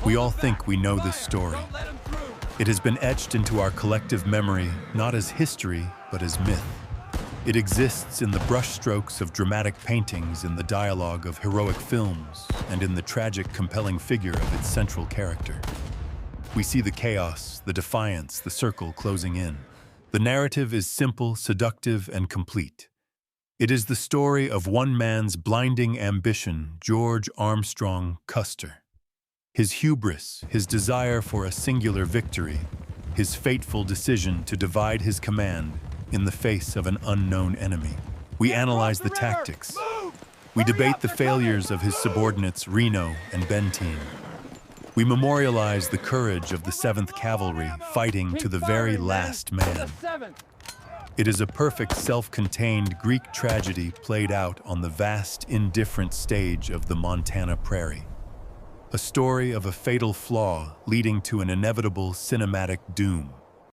We all think we know this story. It has been etched into our collective memory, not as history, but as myth. It exists in the brushstrokes of dramatic paintings, in the dialogue of heroic films, and in the tragic, compelling figure of its central character. We see the chaos, the defiance, the circle closing in. The narrative is simple, seductive, and complete. It is the story of one man's blinding ambition, George Armstrong Custer. His hubris, his desire for a singular victory, his fateful decision to divide his command in the face of an unknown enemy. We analyze the tactics. We debate the failures of his subordinates Reno and Benteen. We memorialize the courage of the 7th Cavalry fighting to the very last man. It is a perfect self-contained Greek tragedy played out on the vast, indifferent stage of the Montana prairie. A story of a fatal flaw leading to an inevitable cinematic doom.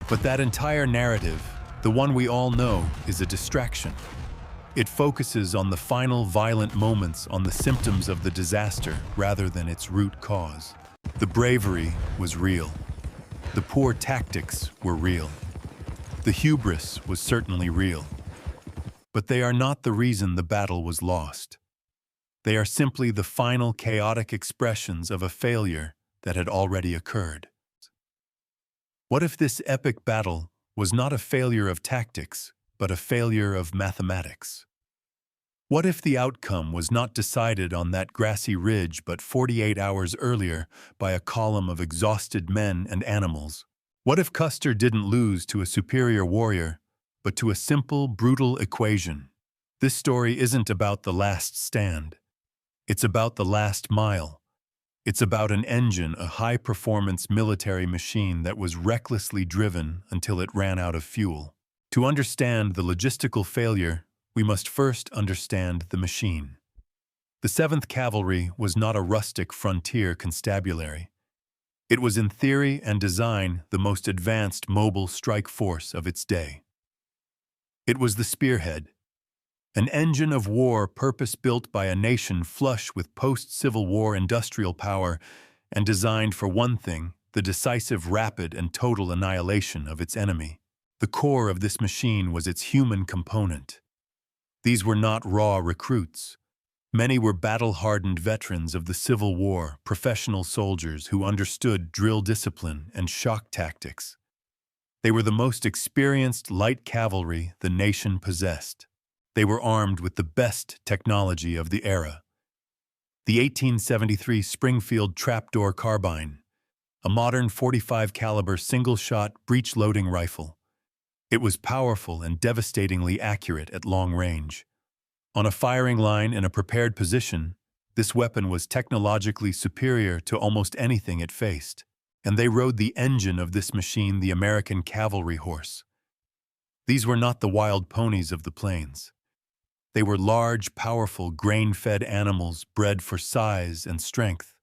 But that entire narrative, the one we all know, is a distraction. It focuses on the final violent moments, on the symptoms of the disaster rather than its root cause. The bravery was real. The poor tactics were real. The hubris was certainly real. But they are not the reason the battle was lost. They are simply the final chaotic expressions of a failure that had already occurred. What if this epic battle was not a failure of tactics, but a failure of mathematics? What if the outcome was not decided on that grassy ridge but 48 hours earlier by a column of exhausted men and animals? What if Custer didn't lose to a superior warrior, but to a simple, brutal equation? This story isn't about the last stand. It's about the last mile. It's about an engine, a high-performance military machine that was recklessly driven until it ran out of fuel. To understand the logistical failure, we must first understand the machine. The 7th Cavalry was not a rustic frontier constabulary. It was in theory and design the most advanced mobile strike force of its day. It was the spearhead, an engine of war purpose-built by a nation flush with post-Civil War industrial power and designed for one thing, the decisive, rapid, and total annihilation of its enemy. The core of this machine was its human component. These were not raw recruits. Many were battle-hardened veterans of the Civil War, professional soldiers who understood drill discipline and shock tactics. They were the most experienced light cavalry the nation possessed. They were armed with the best technology of the era. The 1873 Springfield trapdoor carbine, a modern .45 caliber single-shot breech-loading rifle. It was powerful and devastatingly accurate at long range. On a firing line in a prepared position, this weapon was technologically superior to almost anything it faced, and they rode the engine of this machine, the American cavalry horse. These were not the wild ponies of the plains. They were large, powerful, grain-fed animals bred for size and strength.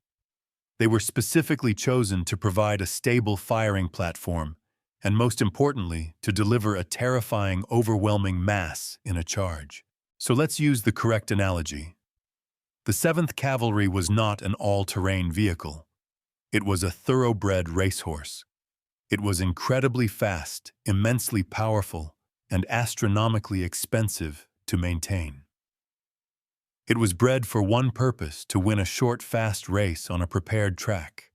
They were specifically chosen to provide a stable firing platform, and most importantly, to deliver a terrifying, overwhelming mass in a charge. So let's use the correct analogy. The 7th Cavalry was not an all-terrain vehicle. It was a thoroughbred racehorse. It was incredibly fast, immensely powerful, and astronomically expensive to maintain. It was bred for one purpose: to win a short, fast race on a prepared track.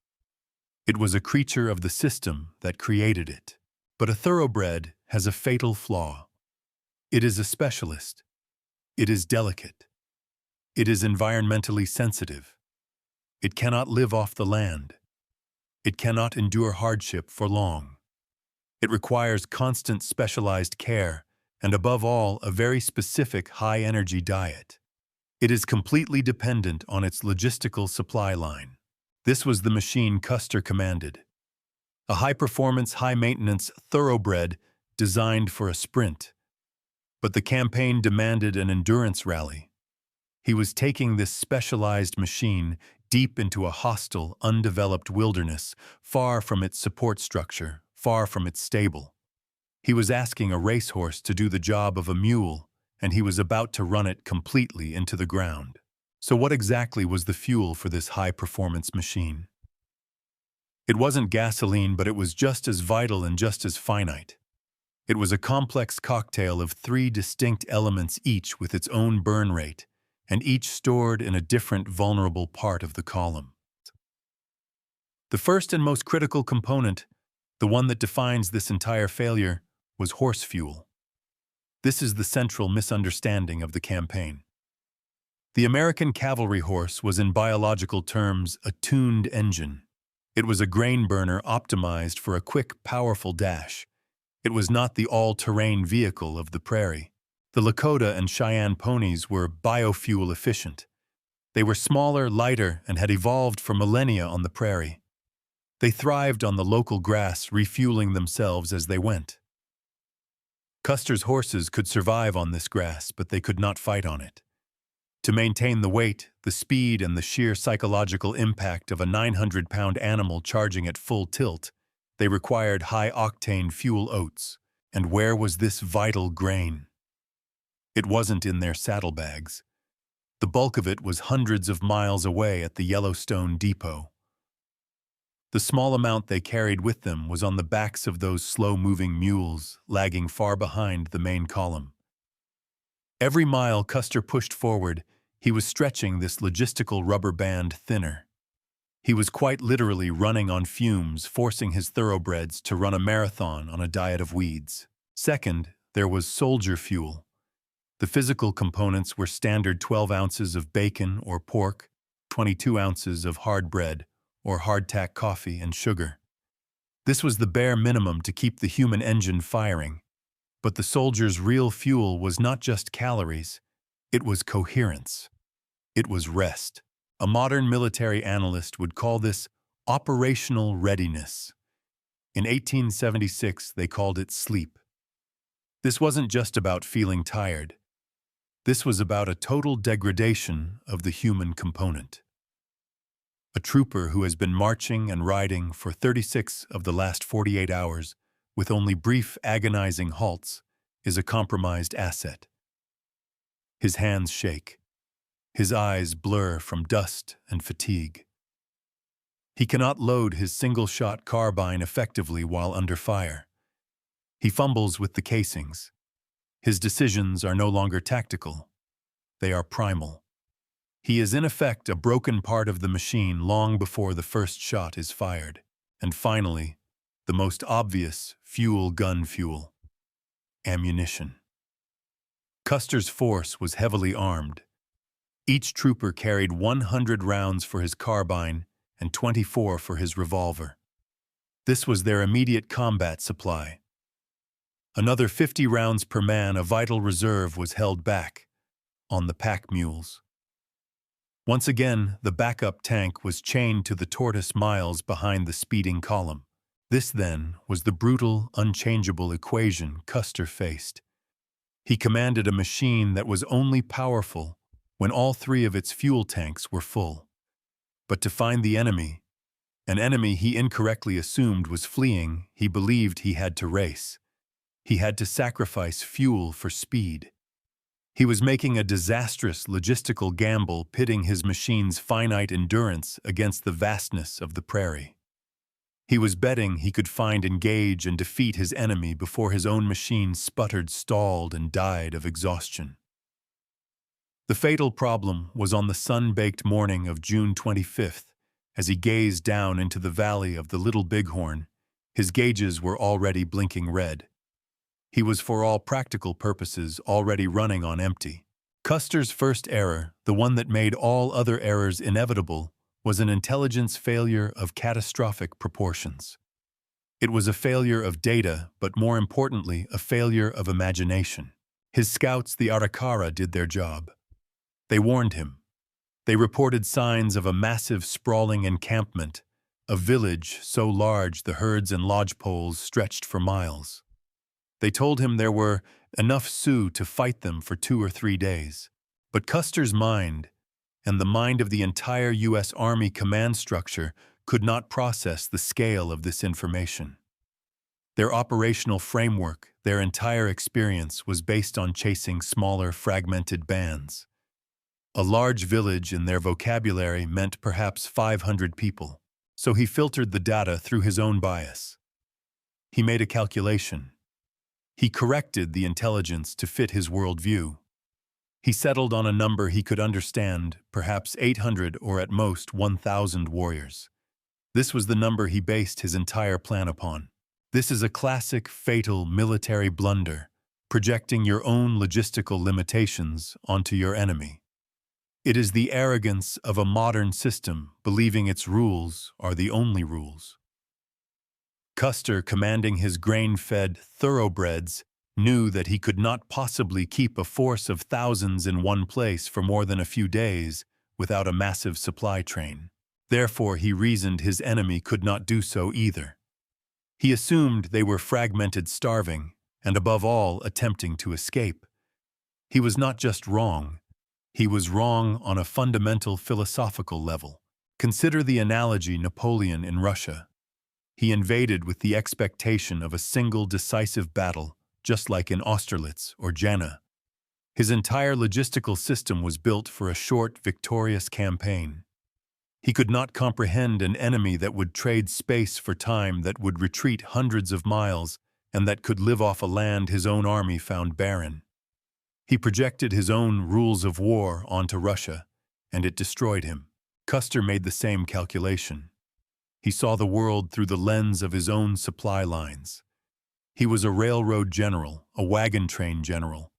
It was a creature of the system that created it. But a thoroughbred has a fatal flaw. It is a specialist. It is delicate. It is environmentally sensitive. It cannot live off the land. It cannot endure hardship for long. It requires constant specialized care, and above all, a very specific high-energy diet. It is completely dependent on its logistical supply line. This was the machine Custer commanded. A high-performance, high-maintenance thoroughbred designed for a sprint. But the campaign demanded an endurance rally. He was taking this specialized machine deep into a hostile, undeveloped wilderness, far from its support structure, far from its stable. He was asking a racehorse to do the job of a mule, and he was about to run it completely into the ground. So what exactly was the fuel for this high-performance machine? It wasn't gasoline, but it was just as vital and just as finite. It was a complex cocktail of three distinct elements, each with its own burn rate, and each stored in a different vulnerable part of the column. The first and most critical component, the one that defines this entire failure, was horse fuel. This is the central misunderstanding of the campaign. The American cavalry horse was, in biological terms, a tuned engine. It was a grain burner optimized for a quick, powerful dash. It was not the all-terrain vehicle of the prairie. The Lakota and Cheyenne ponies were biofuel efficient. They were smaller, lighter, and had evolved for millennia on the prairie. They thrived on the local grass, refueling themselves as they went. Custer's horses could survive on this grass, but they could not fight on it. To maintain the weight, the speed, and the sheer psychological impact of a 900-pound animal charging at full tilt, they required high-octane fuel oats. And where was this vital grain? It wasn't in their saddlebags. The bulk of it was hundreds of miles away at the Yellowstone depot. The small amount they carried with them was on the backs of those slow-moving mules, lagging far behind the main column. Every mile Custer pushed forward, he was stretching this logistical rubber band thinner. He was quite literally running on fumes, forcing his thoroughbreds to run a marathon on a diet of weeds. Second, there was soldier fuel. The physical components were standard 12 ounces of bacon or pork, 22 ounces of hard bread, or hardtack coffee and sugar. This was the bare minimum to keep the human engine firing. But the soldiers' real fuel was not just calories, it was coherence. It was rest. A modern military analyst would call this operational readiness. In 1876, they called it sleep. This wasn't just about feeling tired. This was about a total degradation of the human component. A trooper who has been marching and riding for 36 of the last 48 hours with only brief, agonizing halts is a compromised asset. His hands shake. His eyes blur from dust and fatigue. He cannot load his single-shot carbine effectively while under fire. He fumbles with the casings. His decisions are no longer tactical. They are primal. He is in effect a broken part of the machine long before the first shot is fired. And finally, the most obvious gun fuel. Ammunition. Custer's force was heavily armed. Each trooper carried 100 rounds for his carbine and 24 for his revolver. This was their immediate combat supply. Another 50 rounds per man, a vital reserve, was held back on the pack mules. Once again, the backup tank was chained to the tortoise miles behind the speeding column. This, then, was the brutal, unchangeable equation Custer faced. He commanded a machine that was only powerful when all three of its fuel tanks were full. But to find the enemy, an enemy he incorrectly assumed was fleeing, he believed he had to race. He had to sacrifice fuel for speed. He was making a disastrous logistical gamble, pitting his machine's finite endurance against the vastness of the prairie. He was betting he could find, engage, and defeat his enemy before his own machine sputtered, stalled, and died of exhaustion. The fatal problem was on the sun-baked morning of June 25th, as he gazed down into the valley of the Little Bighorn. His gauges were already blinking red. He was, for all practical purposes, already running on empty. Custer's first error, the one that made all other errors inevitable, was an intelligence failure of catastrophic proportions. It was a failure of data, but more importantly, a failure of imagination. His scouts, the Arikara, did their job. They warned him. They reported signs of a massive, sprawling encampment, a village so large the herds and lodgepoles stretched for miles. They told him there were enough Sioux to fight them for 2 or 3 days. But Custer's mind, and the mind of the entire U.S. Army command structure, could not process the scale of this information. Their operational framework, their entire experience, was based on chasing smaller, fragmented bands. A large village in their vocabulary meant perhaps 500 people. So he filtered the data through his own bias. He made a calculation. He corrected the intelligence to fit his worldview. He settled on a number he could understand, perhaps 800 or at most 1,000 warriors. This was the number he based his entire plan upon. This is a classic, fatal military blunder, projecting your own logistical limitations onto your enemy. It is the arrogance of a modern system, believing its rules are the only rules. Custer, commanding his grain-fed thoroughbreds, knew that he could not possibly keep a force of thousands in one place for more than a few days without a massive supply train. Therefore, he reasoned his enemy could not do so either. He assumed they were fragmented, starving, and above all, attempting to escape. He was not just wrong. He was wrong on a fundamental philosophical level. Consider the analogy Napoleon in Russia. He invaded with the expectation of a single decisive battle, just like in Austerlitz or Jena. His entire logistical system was built for a short, victorious campaign. He could not comprehend an enemy that would trade space for time, that would retreat hundreds of miles, and that could live off a land his own army found barren. He projected his own rules of war onto Russia, and it destroyed him. Custer made the same calculation. He saw the world through the lens of his own supply lines. He was a railroad general, a wagon train general.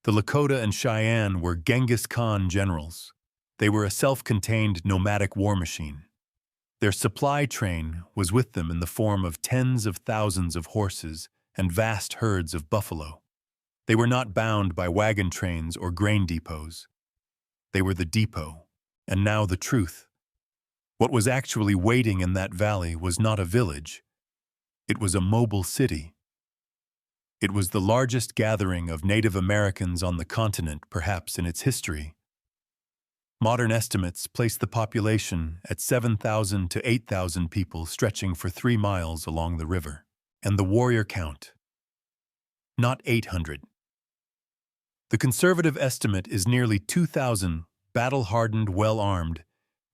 The Lakota and Cheyenne were Genghis Khan generals. They were a self-contained nomadic war machine. Their supply train was with them in the form of tens of thousands of horses and vast herds of buffalo. They were not bound by wagon trains or grain depots. They were the depot, and now the truth. What was actually waiting in that valley was not a village. It was a mobile city. It was the largest gathering of Native Americans on the continent, perhaps in its history. Modern estimates place the population at 7,000 to 8,000 people, stretching for 3 miles along the river. And the warrior count, not 800. The conservative estimate is nearly 2,000 battle-hardened, well-armed,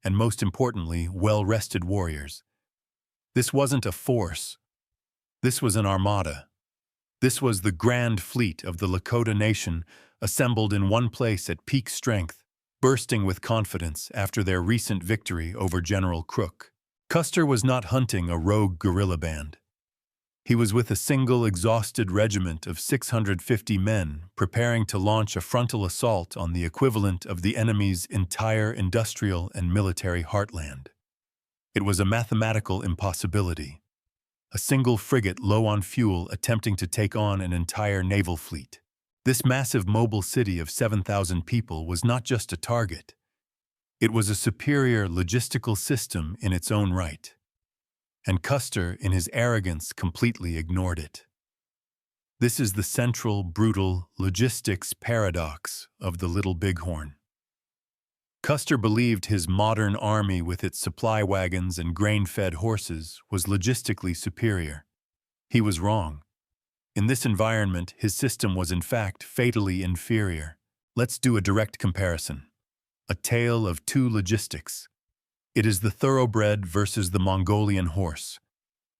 and most importantly, well-rested warriors. This wasn't a force. This was an armada. This was the grand fleet of the Lakota Nation, assembled in one place at peak strength, bursting with confidence after their recent victory over General Crook. Custer was not hunting a rogue guerrilla band. He was with a single exhausted regiment of 650 men, preparing to launch a frontal assault on the equivalent of the enemy's entire industrial and military heartland. It was a mathematical impossibility. A single frigate low on fuel attempting to take on an entire naval fleet. This massive mobile city of 7,000 people was not just a target. It was a superior logistical system in its own right. And Custer, in his arrogance, completely ignored it. This is the central, brutal logistics paradox of the Little Bighorn. Custer believed his modern army with its supply wagons and grain-fed horses was logistically superior. He was wrong. In this environment, his system was in fact fatally inferior. Let's do a direct comparison. A tale of two logistics. It is the thoroughbred versus the Mongolian horse.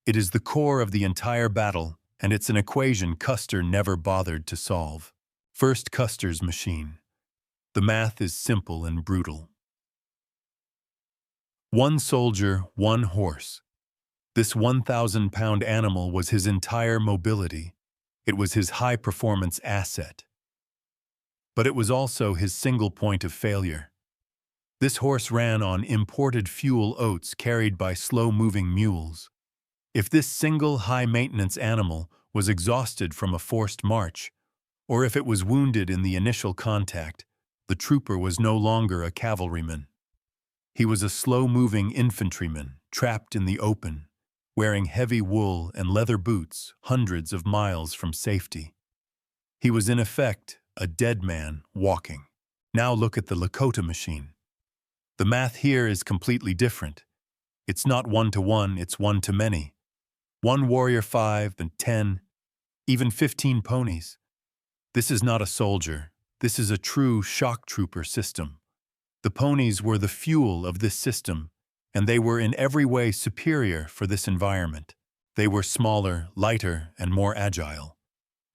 It is the core of the entire battle, and it's an equation Custer never bothered to solve. First, Custer's machine. The math is simple and brutal. One soldier, one horse. This 1,000-pound animal was his entire mobility. It was his high-performance asset. But it was also his single point of failure. This horse ran on imported fuel oats carried by slow-moving mules. If this single high-maintenance animal was exhausted from a forced march, or if it was wounded in the initial contact, the trooper was no longer a cavalryman. He was a slow-moving infantryman, trapped in the open, wearing heavy wool and leather boots hundreds of miles from safety. He was in effect a dead man walking. Now look at the Lakota machine. The math here is completely different. It's not 1-to-1, it's 1-to-many. One warrior, 5 and 10, even 15 ponies. This is not a soldier. This is a true shock trooper system. The ponies were the fuel of this system, and they were in every way superior for this environment. They were smaller, lighter, and more agile.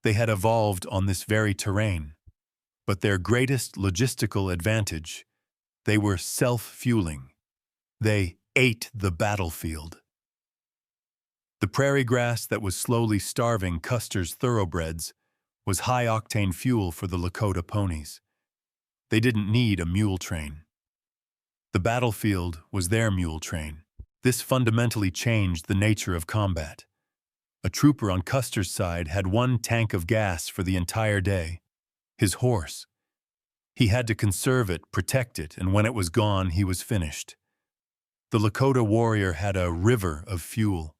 They had evolved on this very terrain. But their greatest logistical advantage, they were self-fueling. They ate the battlefield. The prairie grass that was slowly starving Custer's thoroughbreds was high-octane fuel for the Lakota ponies. They didn't need a mule train. The battlefield was their mule train. This fundamentally changed the nature of combat. A trooper on Custer's side had one tank of gas for the entire day. His horse. He had to conserve it, protect it, and when it was gone, he was finished. The Lakota warrior had a river of fuel.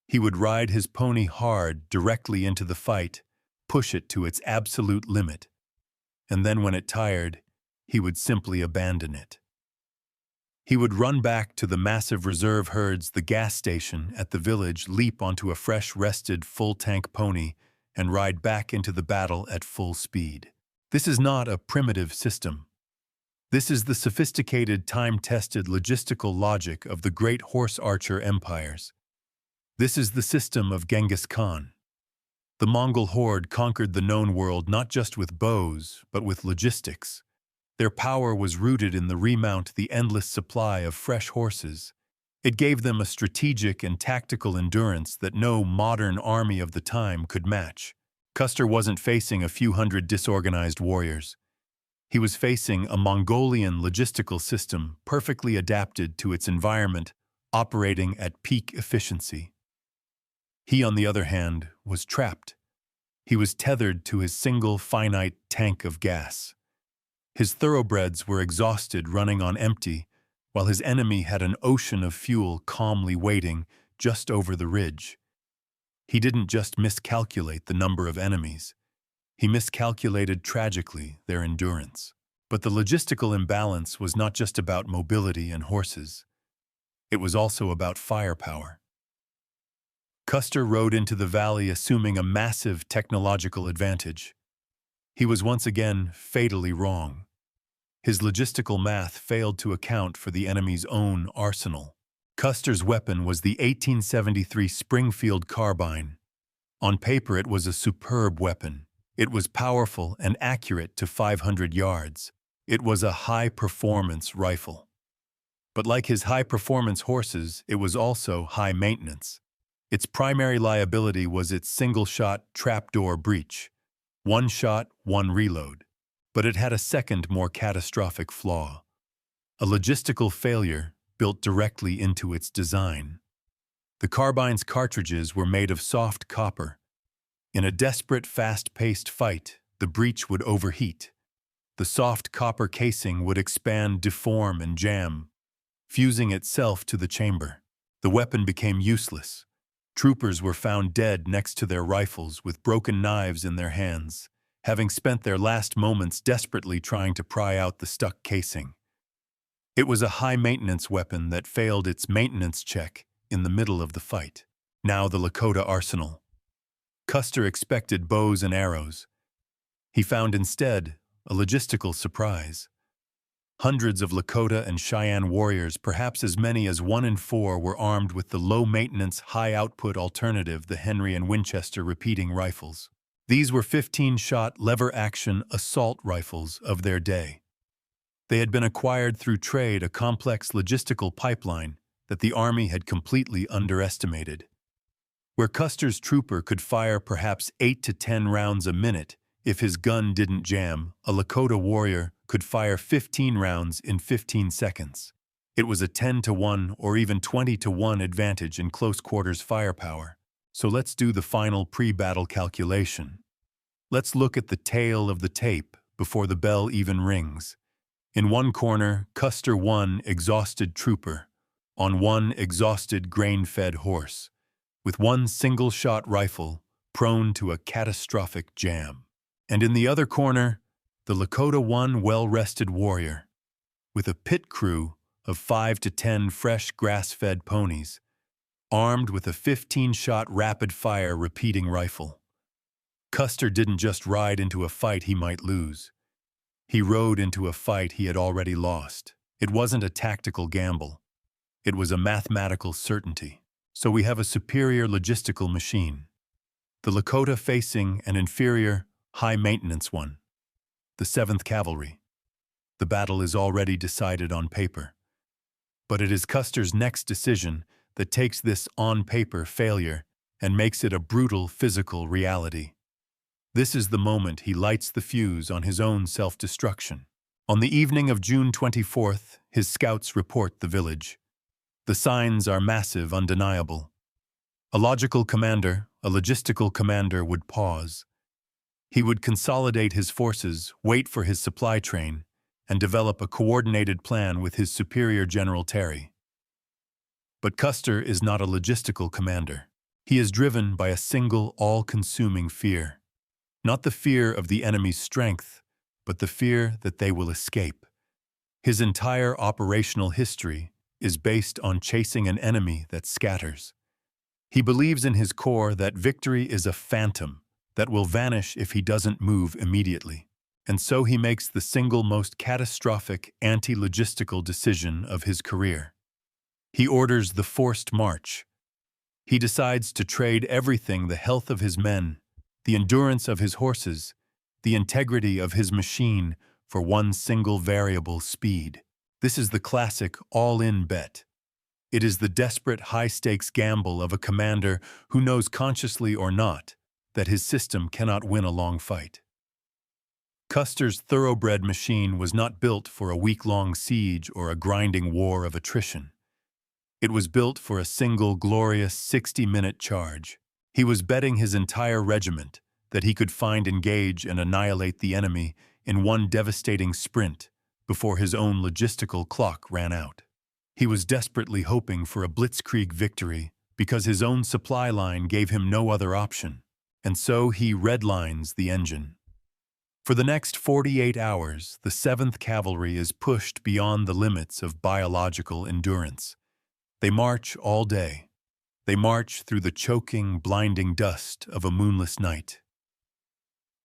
He would ride his pony hard directly into the fight, push it to its absolute limit, and then when it tired, he would simply abandon it. He would run back to the massive reserve herds, the gas station at the village, leap onto a fresh, rested, full-tank pony, and ride back into the battle at full speed. This is not a primitive system. This is the sophisticated, time-tested logistical logic of the great horse archer empires. This is the system of Genghis Khan. The Mongol horde conquered the known world not just with bows, but with logistics. Their power was rooted in the remount, the endless supply of fresh horses. It gave them a strategic and tactical endurance that no modern army of the time could match. Custer wasn't facing a few hundred disorganized warriors. He was facing a Mongolian logistical system perfectly adapted to its environment, operating at peak efficiency. He, on the other hand, was trapped. He was tethered to his single finite tank of gas. His thoroughbreds were exhausted, running on empty, while his enemy had an ocean of fuel calmly waiting just over the ridge. He didn't just miscalculate the number of enemies. He miscalculated tragically their endurance. But the logistical imbalance was not just about mobility and horses. It was also about firepower. Custer rode into the valley assuming a massive technological advantage. He was once again fatally wrong. His logistical math failed to account for the enemy's own arsenal. Custer's weapon was the 1873 Springfield carbine. On paper, it was a superb weapon. It was powerful and accurate to 500 yards. It was a high-performance rifle. But like his high-performance horses, it was also high-maintenance. Its primary liability was its single-shot trapdoor breech. One shot, one reload. But it had a second, more catastrophic flaw. A logistical failure built directly into its design. The carbine's cartridges were made of soft copper. In a desperate, fast-paced fight, the breech would overheat. The soft copper casing would expand, deform, and jam, fusing itself to the chamber. The weapon became useless. Troopers were found dead next to their rifles with broken knives in their hands, having spent their last moments desperately trying to pry out the stuck casing. It was a high-maintenance weapon that failed its maintenance check in the middle of the fight. Now the Lakota arsenal. Custer expected bows and arrows. He found instead a logistical surprise. Hundreds of Lakota and Cheyenne warriors, perhaps as many as 1 in 4, were armed with the low-maintenance, high-output alternative, the Henry and Winchester repeating rifles. These were 15-shot lever-action assault rifles of their day. They had been acquired through trade, a complex logistical pipeline that the Army had completely underestimated. Where Custer's trooper could fire perhaps 8 to 10 rounds a minute if his gun didn't jam, a Lakota warrior could fire 15 rounds in 15 seconds. It was a 10-to-1 or even 20-to-1 advantage in close-quarters firepower. So let's do the final pre-battle calculation. Let's look at the tail of the tape before the bell even rings. In one corner, Custer, one exhausted trooper, on one exhausted grain-fed horse, with one single-shot rifle prone to a catastrophic jam. And in the other corner, the Lakota, one well-rested warrior, with a pit crew of 5 to 10 fresh grass-fed ponies, armed with a 15-shot rapid-fire repeating rifle. Custer didn't just ride into a fight he might lose. He rode into a fight he had already lost. It wasn't a tactical gamble. It was a mathematical certainty. So we have a superior logistical machine. The Lakota facing an inferior, high-maintenance one. The 7th Cavalry. The battle is already decided on paper. But it is Custer's next decision that takes this on-paper failure and makes it a brutal physical reality. This is the moment he lights the fuse on his own self-destruction. On the evening of June 24th, his scouts report the village. The signs are massive, undeniable. A logistical commander would pause. He would consolidate his forces, wait for his supply train, and develop a coordinated plan with his superior General Terry. But Custer is not a logistical commander. He is driven by a single, all-consuming fear. Not the fear of the enemy's strength, but the fear that they will escape. His entire operational history is based on chasing an enemy that scatters. He believes in his core that victory is a phantom that will vanish if he doesn't move immediately. And so he makes the single most catastrophic anti-logistical decision of his career. He orders the forced march. He decides to trade everything: the health of his men, the endurance of his horses, the integrity of his machine, for one single variable: speed. This is the classic all-in bet. It is the desperate high-stakes gamble of a commander who knows, consciously or not, that his system cannot win a long fight. Custer's thoroughbred machine was not built for a week-long siege or a grinding war of attrition. It was built for a single glorious 60-minute charge. He was betting his entire regiment that he could find, engage, and annihilate the enemy in one devastating sprint before his own logistical clock ran out. He was desperately hoping for a blitzkrieg victory because his own supply line gave him no other option, and so he redlines the engine. For the next 48 hours, the 7th Cavalry is pushed beyond the limits of biological endurance. They march all day. They march through the choking, blinding dust of a moonless night.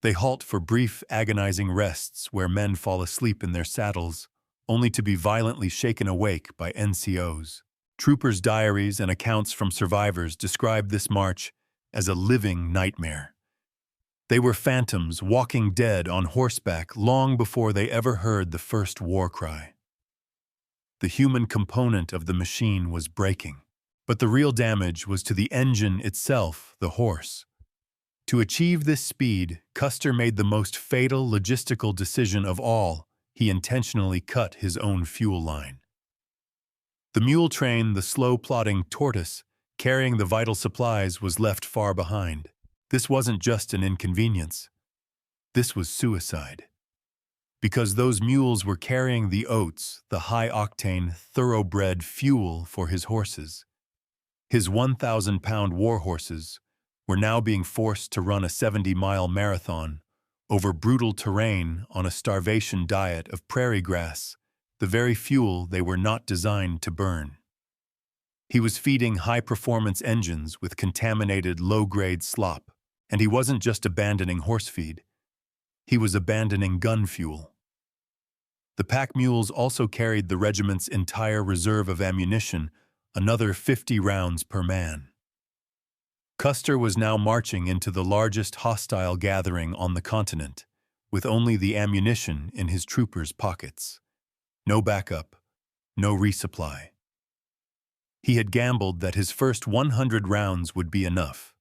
They halt for brief, agonizing rests where men fall asleep in their saddles, only to be violently shaken awake by NCOs. Troopers' diaries and accounts from survivors describe this march as a living nightmare. They were phantoms walking dead on horseback long before they ever heard the first war cry. The human component of the machine was breaking, but the real damage was to the engine itself, the horse. To achieve this speed, Custer made the most fatal logistical decision of all. He intentionally cut his own fuel line. The mule train, the slow-plodding tortoise, carrying the vital supplies, was left far behind. This wasn't just an inconvenience. This was suicide. Because those mules were carrying the oats, the high-octane, thoroughbred fuel for his horses. His 1,000-pound war horses were now being forced to run a 70-mile marathon over brutal terrain on a starvation diet of prairie grass, the very fuel they were not designed to burn. He was feeding high-performance engines with contaminated, low-grade slop. And he wasn't just abandoning horse feed. He was abandoning gun fuel. The pack mules also carried the regiment's entire reserve of ammunition, another 50 rounds per man. Custer was now marching into the largest hostile gathering on the continent, with only the ammunition in his troopers' pockets. No backup, no resupply. He had gambled that his first 100 rounds would be enough.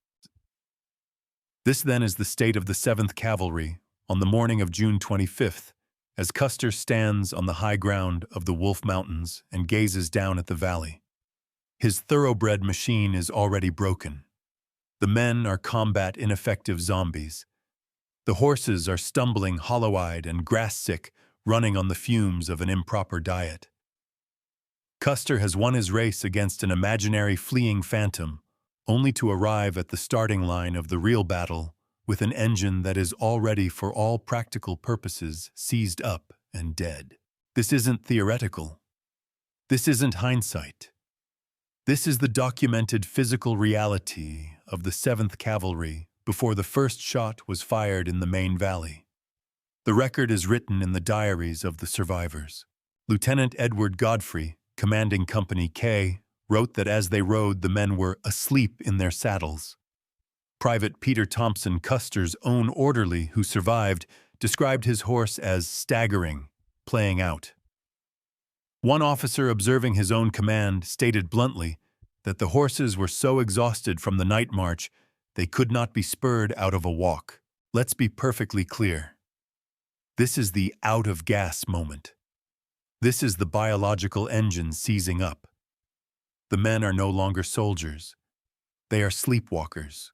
This then is the state of the 7th Cavalry on the morning of June 25th, as Custer stands on the high ground of the Wolf Mountains and gazes down at the valley. His thoroughbred machine is already broken. The men are combat-ineffective zombies. The horses are stumbling, hollow-eyed and grass-sick, running on the fumes of an improper diet. Custer has won his race against an imaginary fleeing phantom, only to arrive at the starting line of the real battle with an engine that is already, for all practical purposes, seized up and dead. This isn't theoretical. This isn't hindsight. This is the documented physical reality of the 7th Cavalry before the first shot was fired in the main valley. The record is written in the diaries of the survivors. Lieutenant Edward Godfrey, commanding Company K, wrote that as they rode, the men were asleep in their saddles. Private Peter Thompson, Custer's own orderly who survived, described his horse as staggering, playing out. One officer observing his own command stated bluntly that the horses were so exhausted from the night march they could not be spurred out of a walk. Let's be perfectly clear. This is the out-of-gas moment. This is the biological engine seizing up. The men are no longer soldiers. They are sleepwalkers.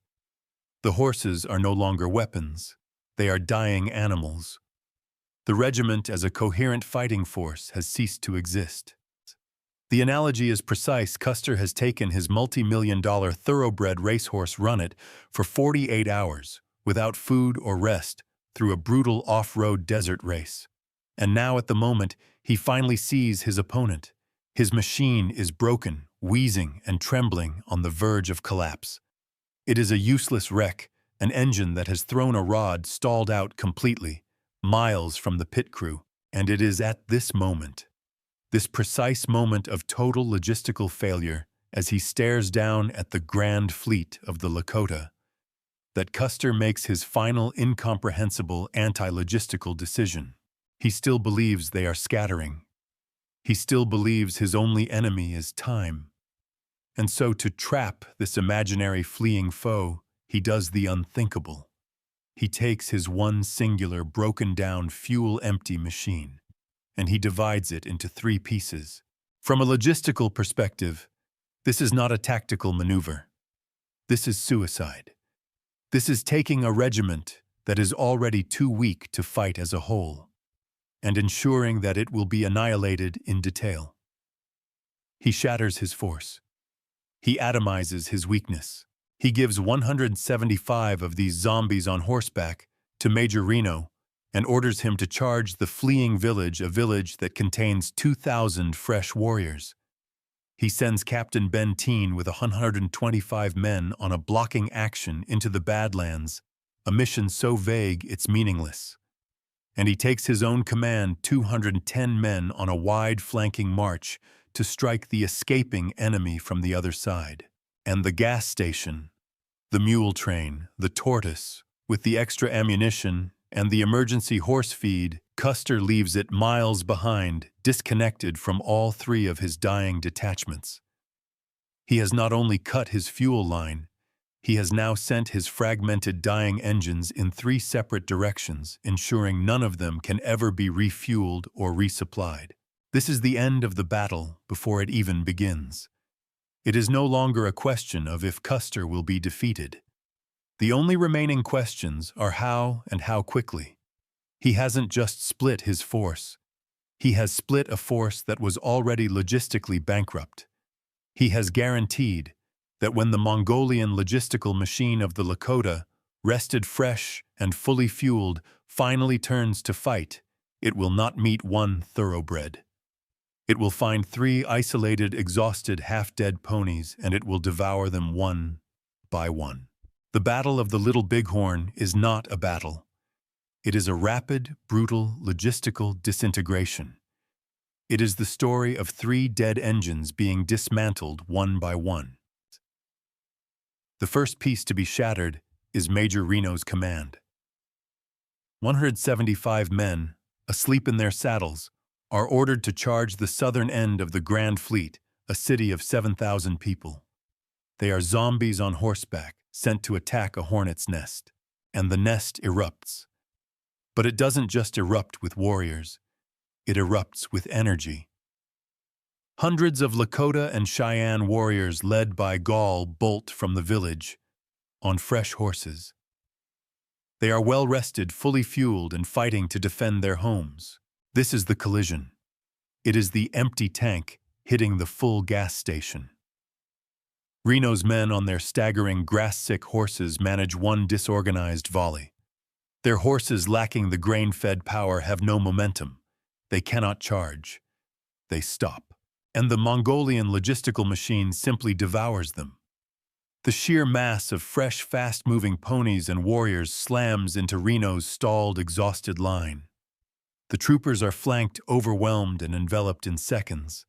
The horses are no longer weapons. They are dying animals. The regiment as a coherent fighting force has ceased to exist. The analogy is precise. Custer has taken his multi-million-dollar thoroughbred racehorse run it for 48 hours without food or rest through a brutal off-road desert race. And now at the moment, he finally sees his opponent. His machine is broken, wheezing and trembling on the verge of collapse. It is a useless wreck, an engine that has thrown a rod stalled out completely, miles from the pit crew, and it is at this moment, this precise moment of total logistical failure, as he stares down at the grand fleet of the Lakota, that Custer makes his final incomprehensible anti-logistical decision. He still believes they are scattering. He still believes his only enemy is time. And so to trap this imaginary fleeing foe, he does the unthinkable. He takes his one singular broken-down fuel-empty machine, and he divides it into 3 pieces. From a logistical perspective, this is not a tactical maneuver. This is suicide. This is taking a regiment that is already too weak to fight as a whole, and ensuring that it will be annihilated in detail. He shatters his force. He atomizes his weakness. He gives 175 of these zombies on horseback to Major Reno and orders him to charge the fleeing village, a village that contains 2,000 fresh warriors. He sends Captain Ben Teen with 125 men on a blocking action into the Badlands, a mission so vague it's meaningless. And he takes his own command, 210 men, on a wide flanking march to strike the escaping enemy from the other side. And the gas station, the mule train, the tortoise, with the extra ammunition and the emergency horse feed, Custer leaves it miles behind, disconnected from all 3 of his dying detachments. He has not only cut his fuel line, he has now sent his fragmented dying engines in 3 separate directions, ensuring none of them can ever be refueled or resupplied. This is the end of the battle before it even begins. It is no longer a question of if Custer will be defeated. The only remaining questions are how and how quickly. He hasn't just split his force. He has split a force that was already logistically bankrupt. He has guaranteed that when the Mongolian logistical machine of the Lakota, rested fresh and fully fueled, finally turns to fight, it will not meet one thoroughbred. It will find 3 isolated, exhausted, half-dead ponies, and it will devour them one by one. The Battle of the Little Bighorn is not a battle. It is a rapid, brutal, logistical disintegration. It is the story of 3 dead engines being dismantled one by one. The first piece to be shattered is Major Reno's command. 175 men, asleep in their saddles, are ordered to charge the southern end of the Grand Fleet, a city of 7,000 people. They are zombies on horseback, sent to attack a hornet's nest. And the nest erupts. But it doesn't just erupt with warriors. It erupts with energy. Hundreds of Lakota and Cheyenne warriors led by Gall bolt from the village on fresh horses. They are well-rested, fully fueled, and fighting to defend their homes. This is the collision. It is the empty tank hitting the full gas station. Reno's men on their staggering, grass-sick horses manage one disorganized volley. Their horses, lacking the grain-fed power, have no momentum. They cannot charge. They stop. And the Mongolian logistical machine simply devours them. The sheer mass of fresh, fast-moving ponies and warriors slams into Reno's stalled, exhausted line. The troopers are flanked, overwhelmed, and enveloped in seconds.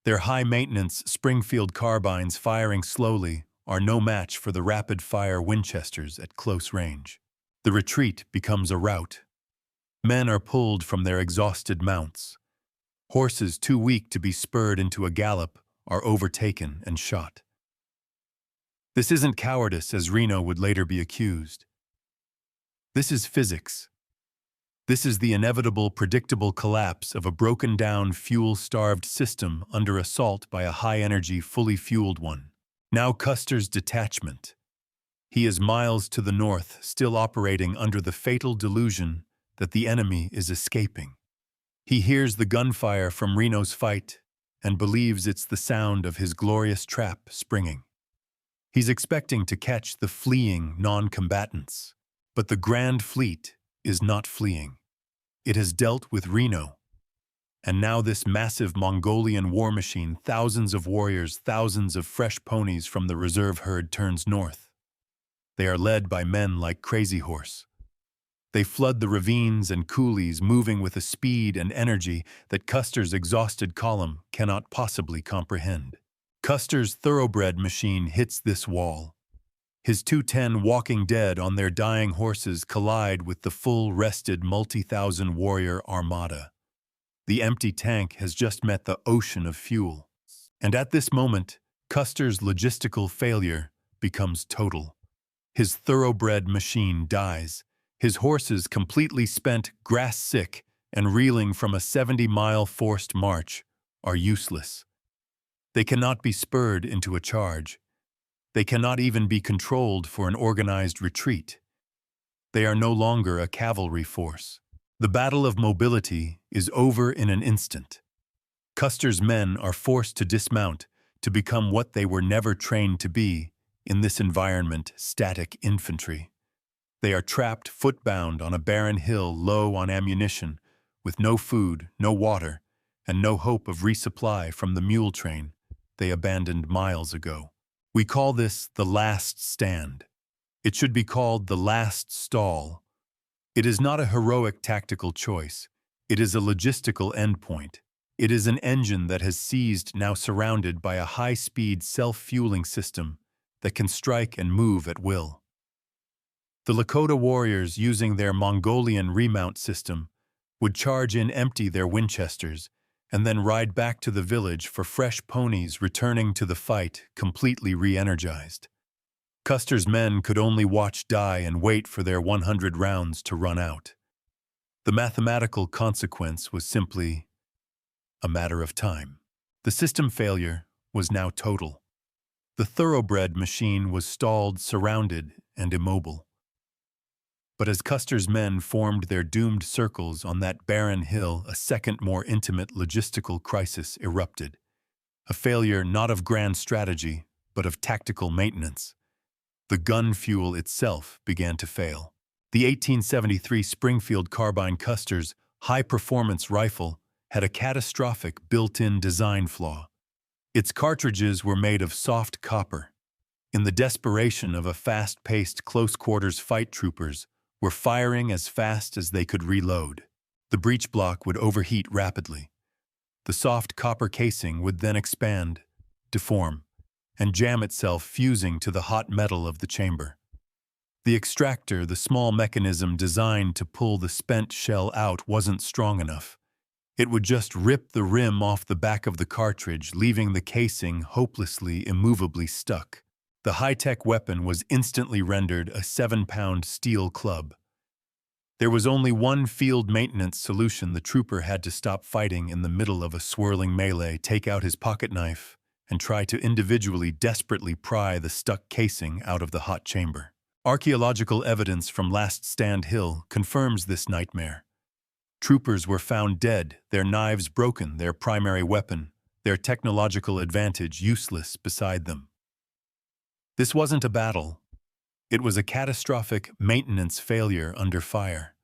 Their high-maintenance Springfield carbines firing slowly are no match for the rapid-fire Winchesters at close range. The retreat becomes a rout. Men are pulled from their exhausted mounts. Horses too weak to be spurred into a gallop are overtaken and shot. This isn't cowardice, as Reno would later be accused. This is physics. This is the inevitable, predictable collapse of a broken-down, fuel-starved system under assault by a high-energy, fully fueled one. Now Custer's detachment. He is miles to the north, still operating under the fatal delusion that the enemy is escaping. He hears the gunfire from Reno's fight and believes it's the sound of his glorious trap springing. He's expecting to catch the fleeing non-combatants, but the Grand Fleet is not fleeing. It has dealt with Reno. And now this massive Mongolian war machine, thousands of warriors, thousands of fresh ponies from the reserve herd, turns north. They are led by men like Crazy Horse. They flood the ravines and coulees, moving with a speed and energy that Custer's exhausted column cannot possibly comprehend. Custer's thoroughbred machine hits this wall. His 210 walking dead on their dying horses collide with the full-rested multi-thousand warrior armada. The empty tank has just met the ocean of fuel. And at this moment, Custer's logistical failure becomes total. His thoroughbred machine dies. His horses, completely spent, grass-sick, and reeling from a 70-mile forced march, are useless. They cannot be spurred into a charge. They cannot even be controlled for an organized retreat. They are no longer a cavalry force. The battle of mobility is over in an instant. Custer's men are forced to dismount, to become what they were never trained to be, in this environment, static infantry. They are trapped footbound on a barren hill, low on ammunition, with no food, no water, and no hope of resupply from the mule train they abandoned miles ago. We call this the last stand. It should be called the last stall. It is not a heroic tactical choice. It is a logistical endpoint. It is an engine that has seized, now surrounded by a high-speed self-fueling system that can strike and move at will. The Lakota warriors, using their Mongolian remount system, would charge in, empty their Winchesters, and then ride back to the village for fresh ponies returning to the fight, completely re-energized. Custer's men could only watch die and wait for their 100 rounds to run out. The mathematical consequence was simply a matter of time. The system failure was now total. The thoroughbred machine was stalled, surrounded, and immobile. But as Custer's men formed their doomed circles on that barren hill, a second, more intimate logistical crisis erupted. A failure not of grand strategy, but of tactical maintenance. The gun fuel itself began to fail. The 1873 Springfield carbine Custer's high-performance rifle had a catastrophic built-in design flaw. Its cartridges were made of soft copper. In the desperation of a fast-paced close-quarters fight, troopers were firing as fast as they could reload. The breech block would overheat rapidly. The soft copper casing would then expand, deform, and jam itself, fusing to the hot metal of the chamber. The extractor, the small mechanism designed to pull the spent shell out, wasn't strong enough. It would just rip the rim off the back of the cartridge, leaving the casing hopelessly, immovably stuck. The high-tech weapon was instantly rendered a 7-pound steel club. There was only one field maintenance solution. The trooper had to stop fighting in the middle of a swirling melee, take out his pocket knife, and try to individually, desperately pry the stuck casing out of the hot chamber. Archaeological evidence from Last Stand Hill confirms this nightmare. Troopers were found dead, their knives broken, their primary weapon, their technological advantage useless beside them. This wasn't a battle. It was a catastrophic maintenance failure under fire.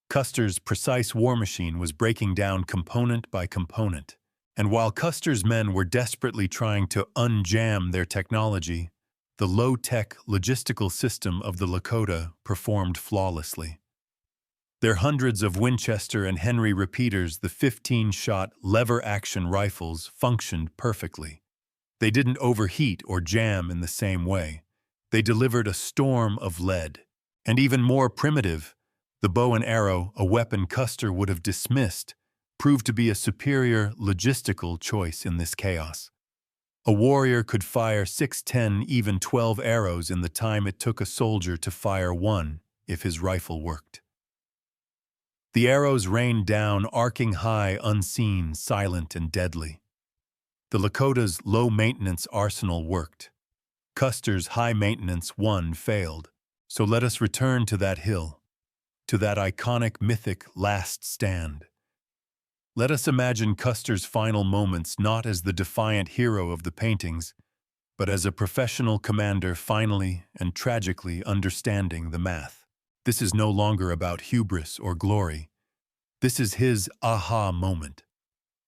Custer's precise war machine was breaking down component by component, and while Custer's men were desperately trying to unjam their technology, the low-tech logistical system of the Lakota performed flawlessly. Their hundreds of Winchester and Henry repeaters, the 15-shot lever-action rifles, functioned perfectly. They didn't overheat or jam in the same way. They delivered a storm of lead. And even more primitive, the bow and arrow, a weapon Custer would have dismissed, proved to be a superior logistical choice in this chaos. A warrior could fire 6, 10, even 12 arrows in the time it took a soldier to fire one if his rifle worked. The arrows rained down, arcing high, unseen, silent, and deadly. The Lakota's low-maintenance arsenal worked. Custer's high-maintenance one failed. So let us return to that hill, to that iconic, mythic last stand. Let us imagine Custer's final moments not as the defiant hero of the paintings, but as a professional commander finally and tragically understanding the math. This is no longer about hubris or glory. This is his aha moment,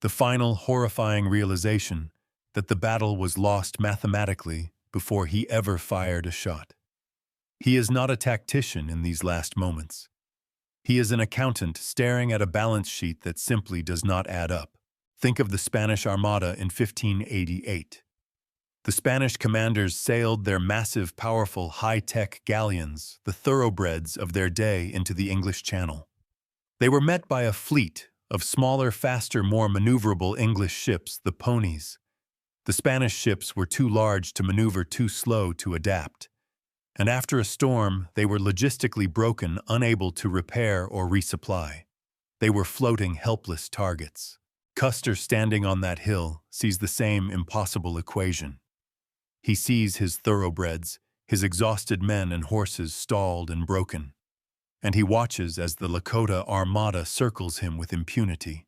the final horrifying realization that the battle was lost mathematically before he ever fired a shot. He is not a tactician in these last moments. He is an accountant staring at a balance sheet that simply does not add up. Think of the Spanish Armada in 1588. The Spanish commanders sailed their massive, powerful, high-tech galleons, the thoroughbreds of their day, into the English Channel. They were met by a fleet of smaller, faster, more maneuverable English ships, the ponies. The Spanish ships were too large to maneuver, too slow to adapt. And after a storm, they were logistically broken, unable to repair or resupply. They were floating, helpless targets. Custer, standing on that hill, sees the same impossible equation. He sees his thoroughbreds, his exhausted men and horses stalled and broken. And he watches as the Lakota Armada circles him with impunity.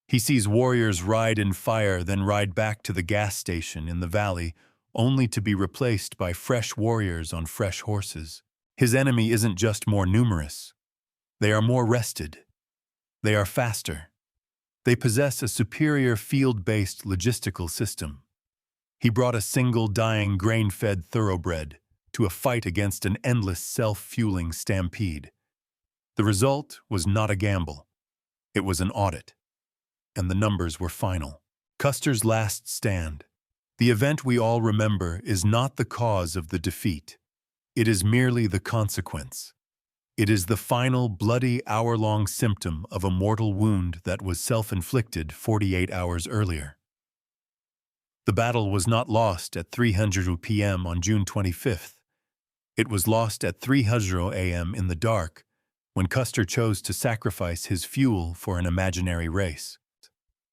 He sees warriors ride in fire, then ride back to the gas station in the valley, only to be replaced by fresh warriors on fresh horses. His enemy isn't just more numerous. They are more rested. They are faster. They possess a superior field-based logistical system. He brought a single dying grain-fed thoroughbred to a fight against an endless self-fueling stampede. The result was not a gamble. It was an audit. And the numbers were final. Custer's last stand. The event we all remember is not the cause of the defeat. It is merely the consequence. It is the final, bloody, hour-long symptom of a mortal wound that was self-inflicted 48 hours earlier. The battle was not lost at 3:00 p.m. on June 25th. It was lost at 3:00 a.m. in the dark, when Custer chose to sacrifice his fuel for an imaginary race.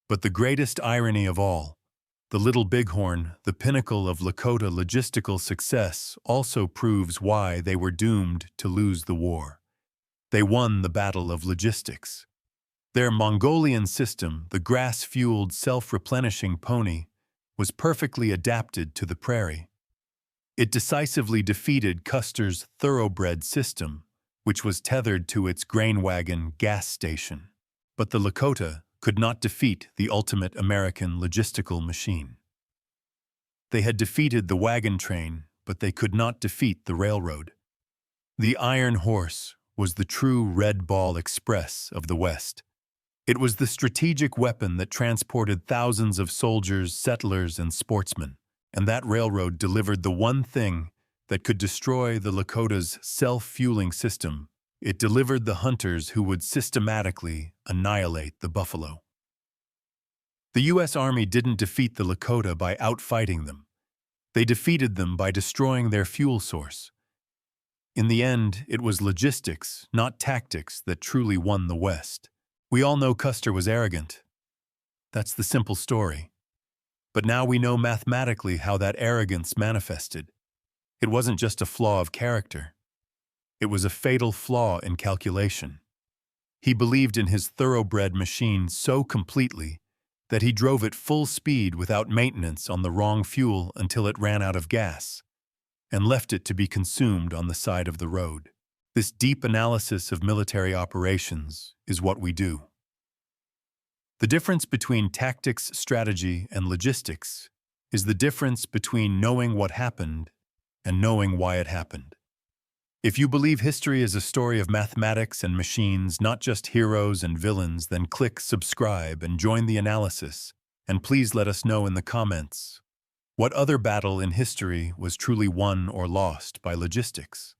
But the greatest irony of all, the Little Bighorn, the pinnacle of Lakota logistical success, also proves why they were doomed to lose the war. They won the battle of logistics. Their Mongolian system, the grass-fueled, self-replenishing pony, was perfectly adapted to the prairie. It decisively defeated Custer's thoroughbred system, which was tethered to its grain wagon gas station. But the Lakota could not defeat the ultimate American logistical machine. They had defeated the wagon train, but they could not defeat the railroad. The Iron Horse was the true Red Ball Express of the West. It was the strategic weapon that transported thousands of soldiers, settlers, and sportsmen, and that railroad delivered the one thing that could destroy the Lakota's self-fueling system. It delivered the hunters who would systematically annihilate the buffalo. The U.S. Army didn't defeat the Lakota by outfighting them. They defeated them by destroying their fuel source. In the end, it was logistics, not tactics, that truly won the West. We all know Custer was arrogant. That's the simple story. But now we know mathematically how that arrogance manifested. It wasn't just a flaw of character. It was a fatal flaw in calculation. He believed in his thoroughbred machine so completely that he drove it full speed without maintenance on the wrong fuel until it ran out of gas, and left it to be consumed on the side of the road. This deep analysis of military operations is what we do. The difference between tactics, strategy, and logistics is the difference between knowing what happened and knowing why it happened. If you believe history is a story of mathematics and machines, not just heroes and villains, then click subscribe and join the analysis. And please let us know in the comments what other battle in history was truly won or lost by logistics.